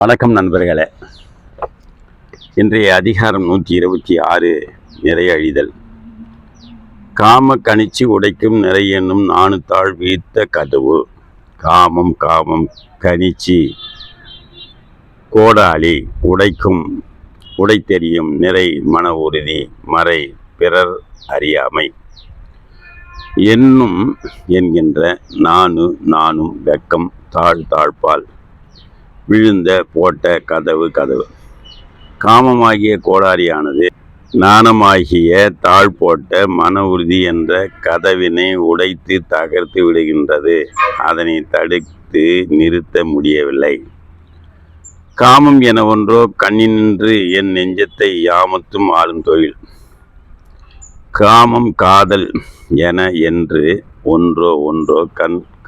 வணக்கம் நண்பர்களே. இன்றைய அதிகாரம் 126 நிறை அழிதல். காம கணிச்சி உடைக்கும் நிறை என்னும் நாணுத்தாள் வீத்த கதவு. காமம் காமம் கணிச்சி கோடாளி உடைக்கும் உடைத்தெரியும் நிறை மன உறுதி மறை பிறர் அறியாமை என்னும் என்கின்ற நானும் வெக்கம் தாழ்பால் விழுந்த போட்ட கதவு. காமமாகிய கோடாரியானது நாணமாகிய தாழ் போட்ட மன உறுதி என்ற கதவினை உடைத்து தகர்த்து விடுகின்றது. அதனை தடுத்து நிறுத்த முடியவில்லை. காமம் என ஒன்றோ கண்ணினின்று என் நெஞ்சத்தை யாமத்தும் ஆளும் தொழில். காமம் காதல் என என்று ஒன்றோ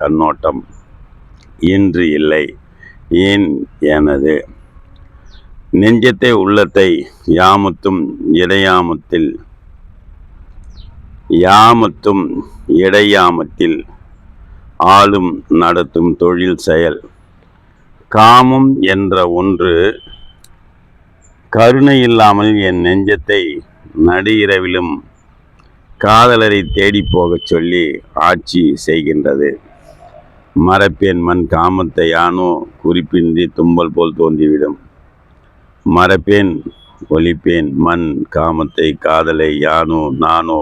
கண்ணோட்டம் இன்று இல்லை. ஏன் எனது நெஞ்சத்தை உள்ளத்தை யாமத்தும் இடையாமத்தில் ஆளும் நடத்தும் தொழில் செயல். காமம் என்ற ஒன்று கருணை இல்லாமல் என் நெஞ்சத்தை நடு இரவிலும் காதலரை தேடி போகச் சொல்லி ஆட்சி செய்கின்றது. மறப்பேன் மண் காமத்தை யானோ குறிப்பின்றி தும்பல் போல் தோன்றிவிடும். மறப்பேன் ஒழிப்பேன் மண் காமத்தை காதலை யானோ நானோ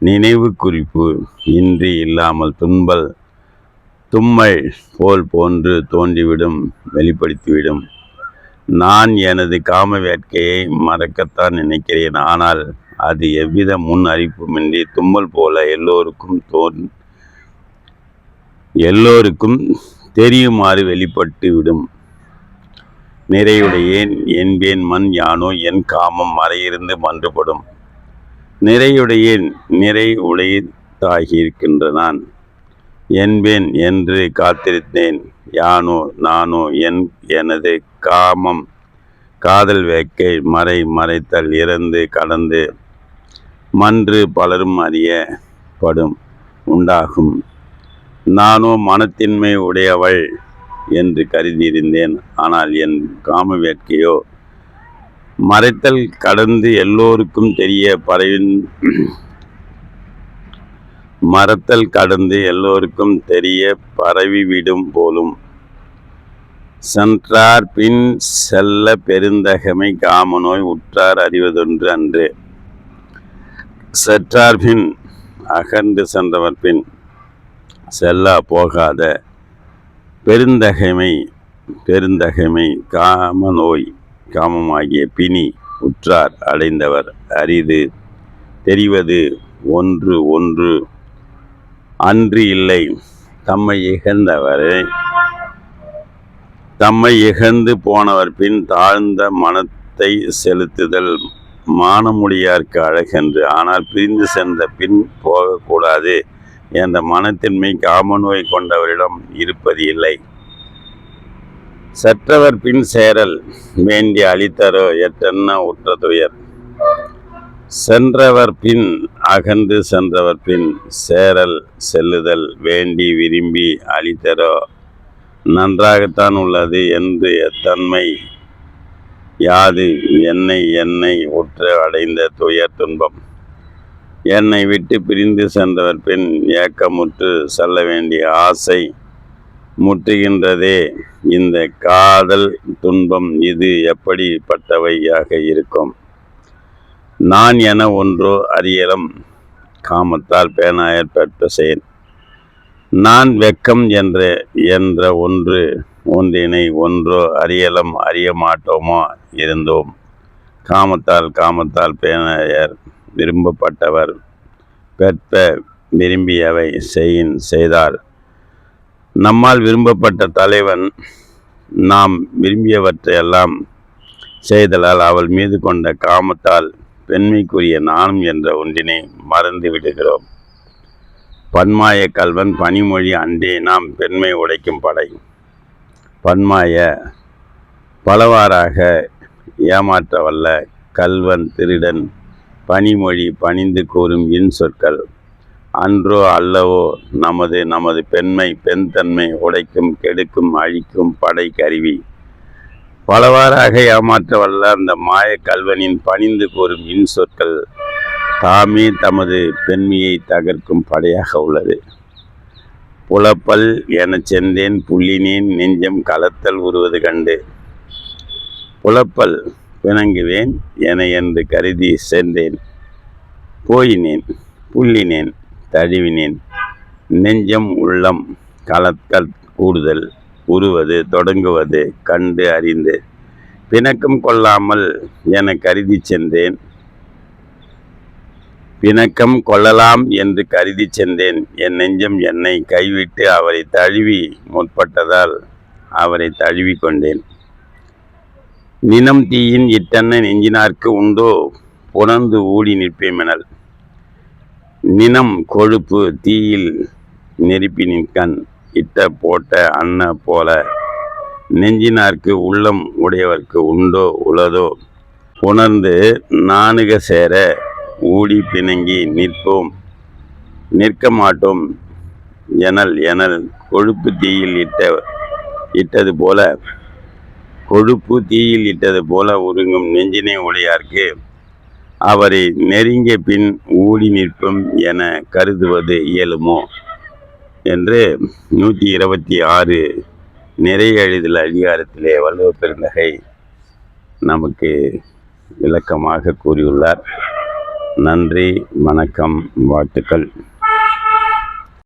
நினைவு குறிப்பு இன்றி இல்லாமல் தும்மல் போல் போன்று தோன்றிவிடும், வெளிப்படுத்திவிடும். நான் எனது காம வேட்கையை மறக்கத்தான் நினைக்கிறேன். ஆனால் அது எவ்வித முன் அறிப்புமின்றி தும்மல் போல எல்லோருக்கும் தெரியுமாறு வெளிப்பட்டு விடும். நிறையுடையேன் என்பேன் மண் யானோ என் காமம் மறையிருந்து மன்றுபடும். நிறையுடையேன் நிறை உடையதாகியிருக்கின்ற நான் என்பேன் என்று காத்திருந்தேன். யானோ நானோ எனது காமம் காதல் வேட்கை மறைத்தல் இறந்து கடந்து மன்று பலரும் அறியப்படும் உண்டாகும். நானோ மனத்தின்மை உடையவள் என்று கருதியிருந்தேன். ஆனால் என் காம வேட்கையோ மறைத்தல் கடந்து எல்லோருக்கும் தெரிய பரவிவிடும் போலும். சென்றார் பின் செல்ல பெருந்தகைமை காமநோய் உற்றார் அறிவதொன்று அன்று. செற்றார் பின் அகன்று சென்றவர் பின் செல்லா போகாத பெருந்தகைமை காமநோய் காமமாகிய பிணி உற்றார் அடைந்தவர் அரிது தெரிவது ஒன்று அன்று இல்லை. தம்மை இகழ்ந்து போனவர் பின் தாழ்ந்த மனத்தை செலுத்துதல் மானமுடியார்க்கு அழகென்று. ஆனால் பிரிந்து சென்ற பின் போகக்கூடாது என்ற மனத்தின்மை காமநோய் கொண்டவரிடம் இருப்பது இல்லை. செற்றவர் பின் சேரல் வேண்டி அளித்தரோ எட்டென்ன உற்ற துயர். சென்றவர் பின் அகன்று சென்றவர் பின் செல்லுதல் வேண்டி விரும்பி அளித்தரோ நன்றாகத்தான் உள்ளது என்று எத்தன்மை யாது. என்னை உற்று அடைந்த துயர் துன்பம். என்னை விட்டு பிரிந்து சென்றவர் பின் ஏக்கமுற்று செல்ல வேண்டிய ஆசை முற்றுகின்றதே. இந்த காதல் துன்பம் இது எப்படிப்பட்டவையாக இருக்கும்? நான் என ஒன்றோ அறியலம் காமத்தால் பேனாயர் பெற்றசேன். நான் வெக்கம் என்ற ஒன்றினை ஒன்றோ அறியலம் அறிய மாட்டோமோ இருந்தோம். காமத்தால் பேனாயர் விரும்பப்பட்டவர் பெற்ற விரும்பியவை செய்தார். நம்மால் விரும்பப்பட்ட தலைவன் நாம் விரும்பியவற்றையெல்லாம் செய்தலால் அவள் மீது கொண்ட காமத்தால் பெண்மைக்குரிய நாணம் என்ற ஒன்றினை மறந்து விடுகிறோம். பன்மாய கல்வன் பனிமொழி அன்றே நாம் பெண்மை உடைக்கும் படை. பன்மாய பலவாறாக ஏமாற்றவல்ல கல்வன் திருடன் பனிமொழி பணிந்து கூறும் இன்சொற்கள் அன்றோ அல்லவோ நமது பெண்மை பெண்தன்மை உடைக்கும் கெடுக்கும் அழிக்கும் படை கருவி. பலவாறாக ஏமாற்ற வல்ல அந்த மாய கல்வனின் பணிந்து கூறும் இன்சொற்கள் தாமே தமது பெண்மையை தகர்க்கும் படையாக உள்ளது. புலப்பல் எனச் சென்றேன் புள்ளினேன் நெஞ்சம் கலத்தல் உருவது கண்டு. புலப்பல் பிணங்குவேன் என என்று கருதி சென்றேன், போயினேன், புள்ளினேன், தழுவினேன், நெஞ்சம் உள்ளம் கலத்தல் கூடுதல் உருவது தொடங்குவது கண்டு அறிந்து பிணக்கம் கொள்ளாமல் என கருதி சென்றேன். பிணக்கம் கொள்ளலாம் என்று கருதி சென்றேன். என் நெஞ்சம் என்னை கைவிட்டு அவரை தழுவி முற்பட்டதால் அவரை தழுவி கொண்டேன். நினம் தீயின் இட்டென்ன நெஞ்சினார்க்கு உண்டோ புணர்ந்து ஊடி நிற்பேமெனல். நினம் கொழுப்பு தீயில் நெருப்பினின் கண் இட்ட போட்ட அன்ன போல நெஞ்சினார்க்கு உள்ளம் உடையவர்க்கு உண்டோ உளதோ புணர்ந்து நாணுக சேர ஊடி பிணங்கி நிற்போம் நிற்க மாட்டோம் எனல் கொழுப்பு தீயில் இட்டது போல உருங்கும் நெஞ்சினை உடையார்க்கு அவரை நெருங்கிய பின் ஊடி நிற்போம் என கருதுவது இயலுமோ என்று 126 நிறைய எழுதல் அதிகாரத்திலே வள்ளுவ பெருந்தகை நமக்கு விளக்கமாக கூறியுள்ளார். நன்றி, வணக்கம், வாழ்த்துக்கள்.